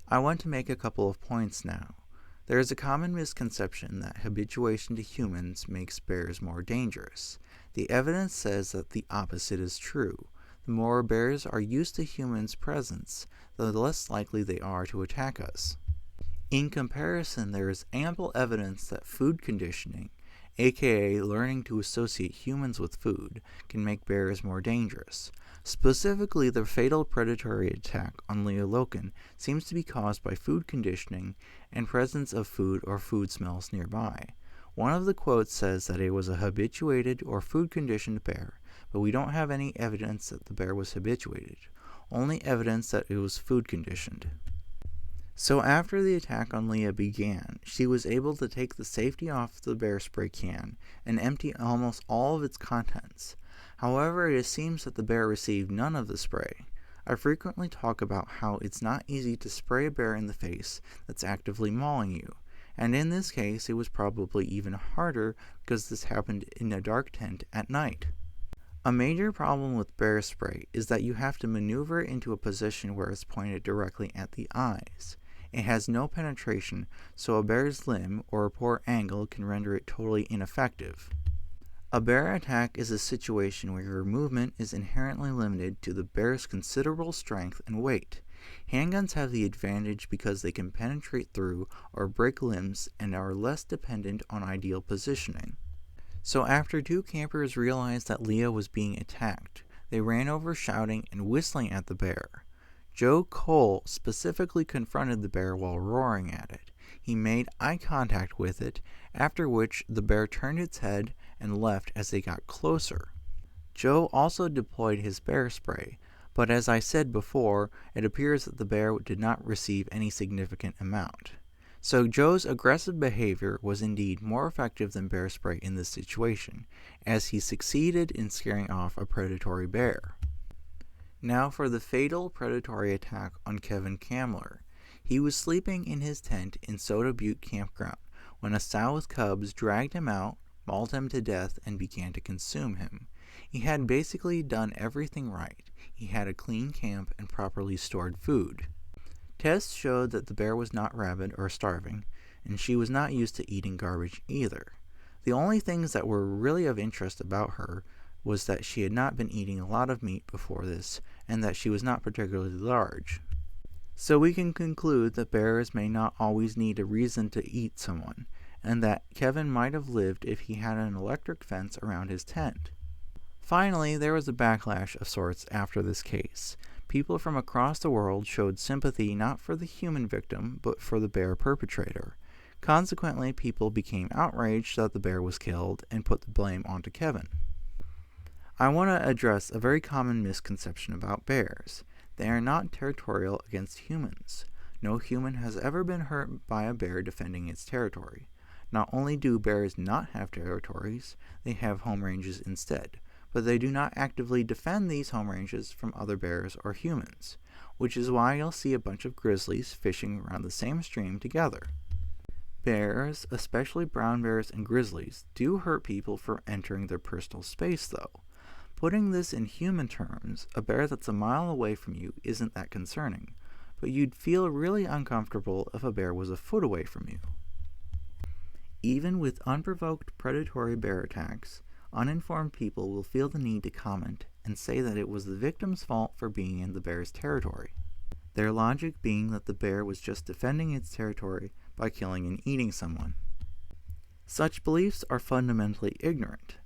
I want to make a couple of points now. There is a common misconception that habituation to humans makes bears more dangerous. The evidence says that the opposite is true. The more bears are used to humans' presence, the less likely they are to attack us. In comparison, there is ample evidence that food conditioning, aka learning to associate humans with food, can make bears more dangerous. Specifically, the fatal predatory attack on Leah Lokan seems to be caused by food conditioning and presence of food or food smells nearby. One of the quotes says that it was a habituated or food conditioned bear, but we don't have any evidence that the bear was habituated, only evidence that it was food conditioned. So after the attack on Leah began, she was able to take the safety off the bear spray can and empty almost all of its contents. However, it seems that the bear received none of the spray. I frequently talk about how it's not easy to spray a bear in the face that's actively mauling you, and in this case it was probably even harder because this happened in a dark tent at night. A major problem with bear spray is that you have to maneuver it into a position where it's pointed directly at the eyes. It has no penetration, so a bear's limb or a poor angle can render it totally ineffective. A bear attack is a situation where your movement is inherently limited to the bear's considerable strength and weight. Handguns have the advantage because they can penetrate through or break limbs and are less dependent on ideal positioning. So after two campers realized that Leah was being attacked, they ran over shouting and whistling at the bear. Joe Cole specifically confronted the bear while roaring at it. He made eye contact with it, after which the bear turned its head and left as they got closer. Joe also deployed his bear spray, but as I said before, it appears that the bear did not receive any significant amount. So Joe's aggressive behavior was indeed more effective than bear spray in this situation, as he succeeded in scaring off a predatory bear. Now for the fatal predatory attack on Kevin Kamler. He was sleeping in his tent in Soda Butte Campground when a sow with cubs dragged him out, mauled him to death, and began to consume him. He had basically done everything right. He had a clean camp and properly stored food. Tests showed that the bear was not rabid or starving, and she was not used to eating garbage either. The only things that were really of interest about her was that she had not been eating a lot of meat before this, and that she was not particularly large. So we can conclude that bears may not always need a reason to eat someone, and that Kevin might have lived if he had an electric fence around his tent. Finally, there was a backlash of sorts after this case. People from across the world showed sympathy not for the human victim, but for the bear perpetrator. Consequently, people became outraged that the bear was killed and put the blame onto Kevin. I want to address a very common misconception about bears. They are not territorial against humans. No human has ever been hurt by a bear defending its territory. Not only do bears not have territories, they have home ranges instead, but they do not actively defend these home ranges from other bears or humans, which is why you'll see a bunch of grizzlies fishing around the same stream together. Bears, especially brown bears and grizzlies, do hurt people for entering their personal space though. Putting this in human terms, a bear that's a mile away from you isn't that concerning, but you'd feel really uncomfortable if a bear was a foot away from you. Even with unprovoked predatory bear attacks, uninformed people will feel the need to comment and say that it was the victim's fault for being in the bear's territory. Their logic being that the bear was just defending its territory by killing and eating someone. Such beliefs are fundamentally ignorant.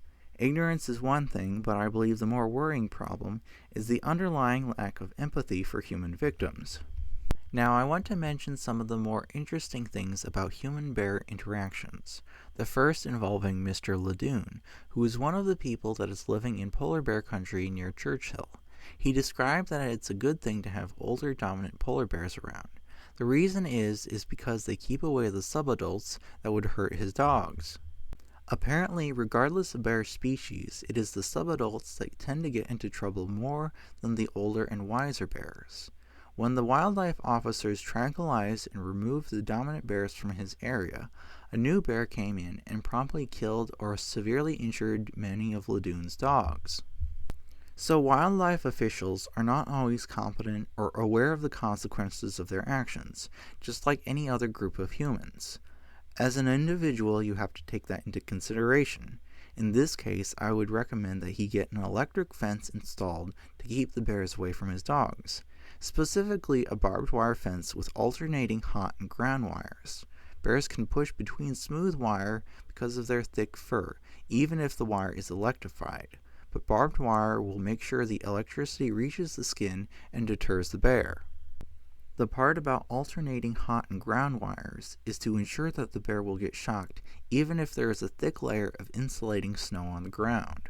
Ignorance is one thing, but I believe the more worrying problem is the underlying lack of empathy for human victims. Now I want to mention some of the more interesting things about human-bear interactions. The first involving Mr. Ladune, who is one of the people that is living in polar bear country near Churchill. He described that it's a good thing to have older dominant polar bears around. The reason is because they keep away the subadults that would hurt his dogs. Apparently, regardless of bear species, it is the subadults that tend to get into trouble more than the older and wiser bears. When the wildlife officers tranquilized and removed the dominant bears from his area, a new bear came in and promptly killed or severely injured many of Ladune's dogs. So wildlife officials are not always competent or aware of the consequences of their actions, just like any other group of humans. As an individual, you have to take that into consideration. In this case, I would recommend that he get an electric fence installed to keep the bears away from his dogs, specifically a barbed wire fence with alternating hot and ground wires. Bears can push between smooth wire because of their thick fur, even if the wire is electrified, but barbed wire will make sure the electricity reaches the skin and deters the bear. The part about alternating hot and ground wires is to ensure that the bear will get shocked even if there is a thick layer of insulating snow on the ground.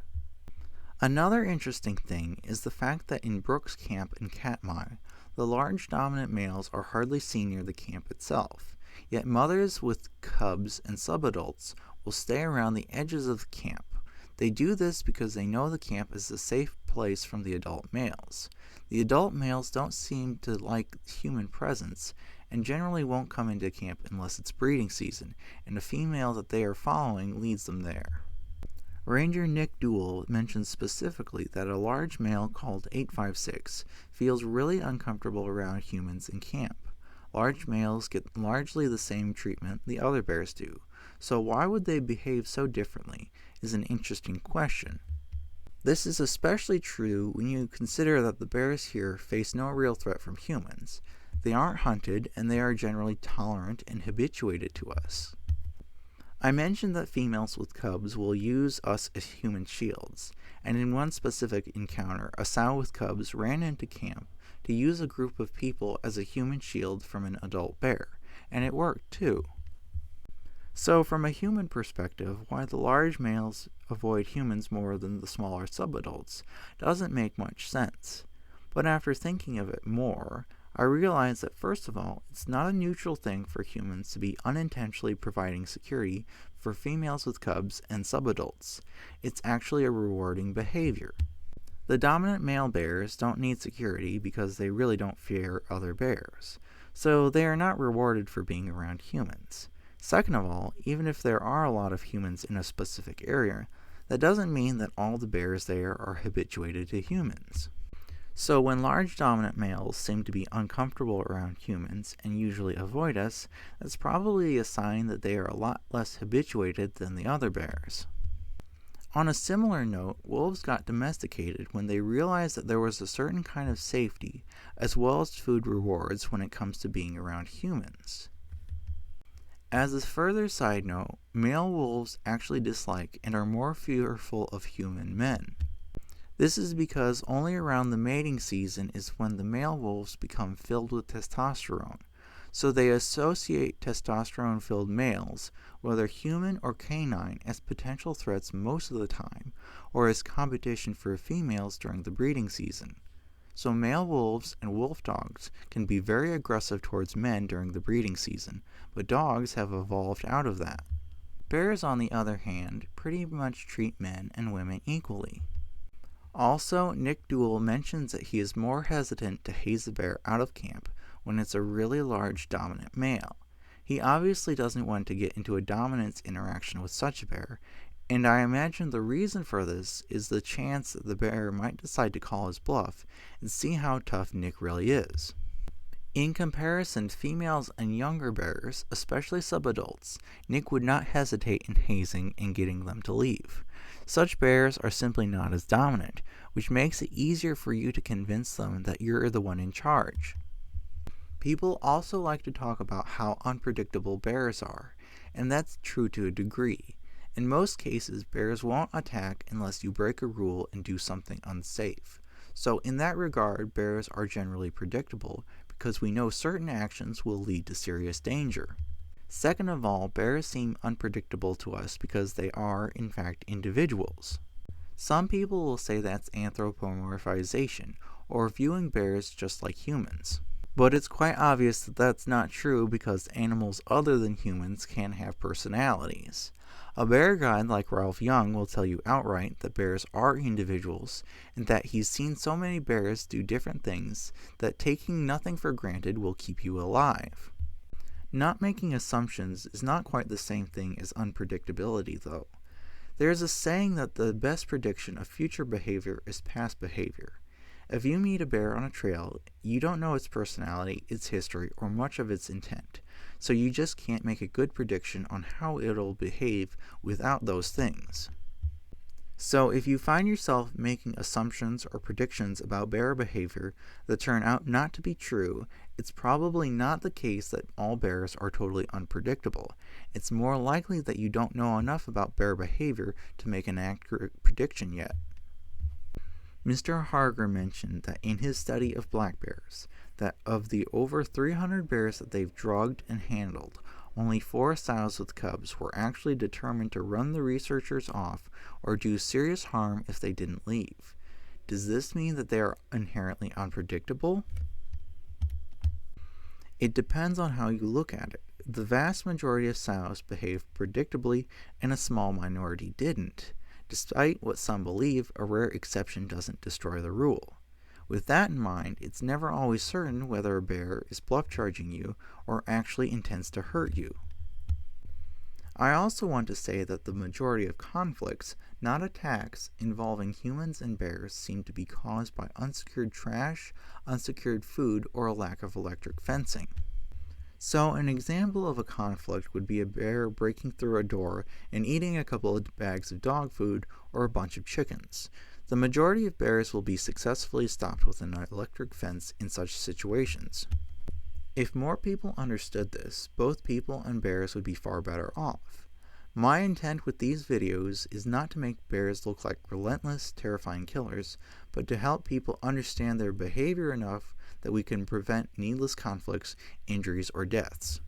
Another interesting thing is the fact that in Brooks Camp in Katmai, the large dominant males are hardly seen near the camp itself, yet mothers with cubs and subadults will stay around the edges of the camp. They do this because they know the camp is a safe place from the adult males. The adult males don't seem to like human presence and generally won't come into camp unless it's breeding season, and a female that they are following leads them there. Ranger Nick Dool mentions specifically that a large male called 856 feels really uncomfortable around humans in camp. Large males get largely the same treatment the other bears do, so why would they behave so differently is an interesting question. This is especially true when you consider that the bears here face no real threat from humans. They aren't hunted, and they are generally tolerant and habituated to us. I mentioned that females with cubs will use us as human shields, and in one specific encounter, a sow with cubs ran into camp to use a group of people as a human shield from an adult bear, and it worked too. So from a human perspective, why the large males avoid humans more than the smaller subadults doesn't make much sense. But after thinking of it more, I realized that first of all, it's not a neutral thing for humans to be unintentionally providing security for females with cubs and subadults. It's actually a rewarding behavior. The dominant male bears don't need security because they really don't fear other bears, so they are not rewarded for being around humans. Second of all, even if there are a lot of humans in a specific area, that doesn't mean that all the bears there are habituated to humans. So when large dominant males seem to be uncomfortable around humans and usually avoid us, that's probably a sign that they are a lot less habituated than the other bears. On a similar note, wolves got domesticated when they realized that there was a certain kind of safety as well as food rewards when it comes to being around humans. As a further side note, male wolves actually dislike and are more fearful of human men. This is because only around the mating season is when the male wolves become filled with testosterone, so they associate testosterone-filled males, whether human or canine, as potential threats most of the time, or as competition for females during the breeding season. So male wolves and wolf dogs can be very aggressive towards men during the breeding season, but dogs have evolved out of that. Bears, on the other hand, pretty much treat men and women equally. Also, Nick Dool mentions that he is more hesitant to haze a bear out of camp when it's a really large dominant male. He obviously doesn't want to get into a dominance interaction with such a bear, and I imagine the reason for this is the chance that the bear might decide to call his bluff and see how tough Nick really is. In comparison to females and younger bears, especially subadults, Nick would not hesitate in hazing and getting them to leave. Such bears are simply not as dominant, which makes it easier for you to convince them that you're the one in charge. People also like to talk about how unpredictable bears are, and that's true to a degree. In most cases, bears won't attack unless you break a rule and do something unsafe. So in that regard, bears are generally predictable because we know certain actions will lead to serious danger. Second of all, bears seem unpredictable to us because they are, in fact, individuals. Some people will say that's anthropomorphization, or viewing bears just like humans. But it's quite obvious that that's not true because animals other than humans can have personalities. A bear guide like Ralph Young will tell you outright that bears are individuals and that he's seen so many bears do different things that taking nothing for granted will keep you alive. Not making assumptions is not quite the same thing as unpredictability, though. There is a saying that the best prediction of future behavior is past behavior. If you meet a bear on a trail, you don't know its personality, its history, or much of its intent, so you just can't make a good prediction on how it'll behave without those things. So if you find yourself making assumptions or predictions about bear behavior that turn out not to be true, it's probably not the case that all bears are totally unpredictable. It's more likely that you don't know enough about bear behavior to make an accurate prediction yet. Mr. Harger mentioned that in his study of black bears, that of the over 300 bears that they've drugged and handled, only 4 sows with cubs were actually determined to run the researchers off or do serious harm if they didn't leave. Does this mean that they are inherently unpredictable? It depends on how you look at it. The vast majority of sows behaved predictably and a small minority didn't. Despite what some believe, a rare exception doesn't destroy the rule. With that in mind, it's never always certain whether a bear is bluff charging you or actually intends to hurt you. I also want to say that the majority of conflicts, not attacks, involving humans and bears seem to be caused by unsecured trash, unsecured food, or a lack of electric fencing. So an example of a conflict would be a bear breaking through a door and eating a couple of bags of dog food or a bunch of chickens. The majority of bears will be successfully stopped with an electric fence in such situations. If more people understood this, both people and bears would be far better off. My intent with these videos is not to make bears look like relentless, terrifying killers, but to help people understand their behavior enough that we can prevent needless conflicts, injuries, or deaths.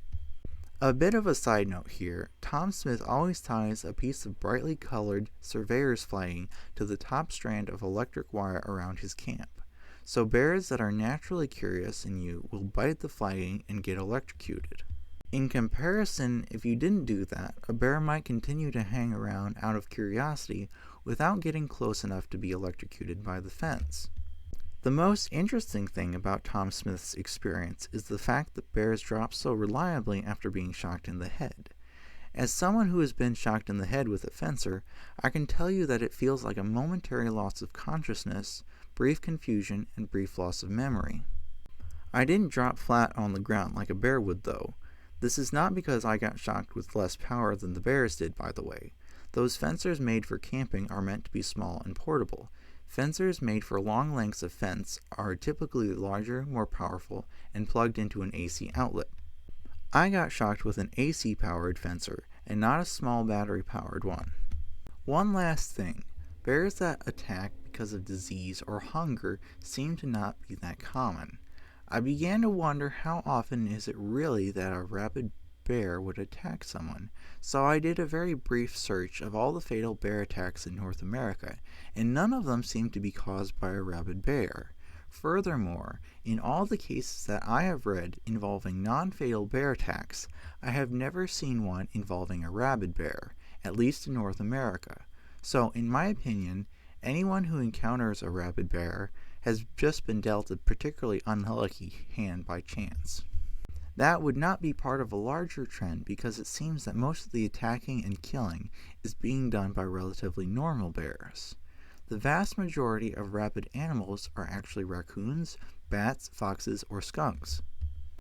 A bit of a side note here, Tom Smith always ties a piece of brightly colored surveyor's flagging to the top strand of electric wire around his camp. So bears that are naturally curious in you will bite the flagging and get electrocuted. In comparison, if you didn't do that, a bear might continue to hang around out of curiosity without getting close enough to be electrocuted by the fence. The most interesting thing about Tom Smith's experience is the fact that bears drop so reliably after being shocked in the head. As someone who has been shocked in the head with a fencer, I can tell you that it feels like a momentary loss of consciousness, brief confusion, and brief loss of memory. I didn't drop flat on the ground like a bear would, though. This is not because I got shocked with less power than the bears did, by the way. Those fencers made for camping are meant to be small and portable. Fencers made for long lengths of fence are typically larger, more powerful, and plugged into an AC outlet. I got shocked with an AC-powered fencer, and not a small battery-powered one. One last thing. Bears that attack because of disease or hunger seem to not be that common. I began to wonder how often is it really that a rabid bear would attack someone, so I did a very brief search of all the fatal bear attacks in North America, and none of them seem to be caused by a rabid bear. Furthermore, in all the cases that I have read involving non-fatal bear attacks, I have never seen one involving a rabid bear, at least in North America. So, in my opinion, anyone who encounters a rabid bear has just been dealt a particularly unlucky hand by chance. That would not be part of a larger trend because it seems that most of the attacking and killing is being done by relatively normal bears. The vast majority of rabid animals are actually raccoons, bats, foxes, or skunks.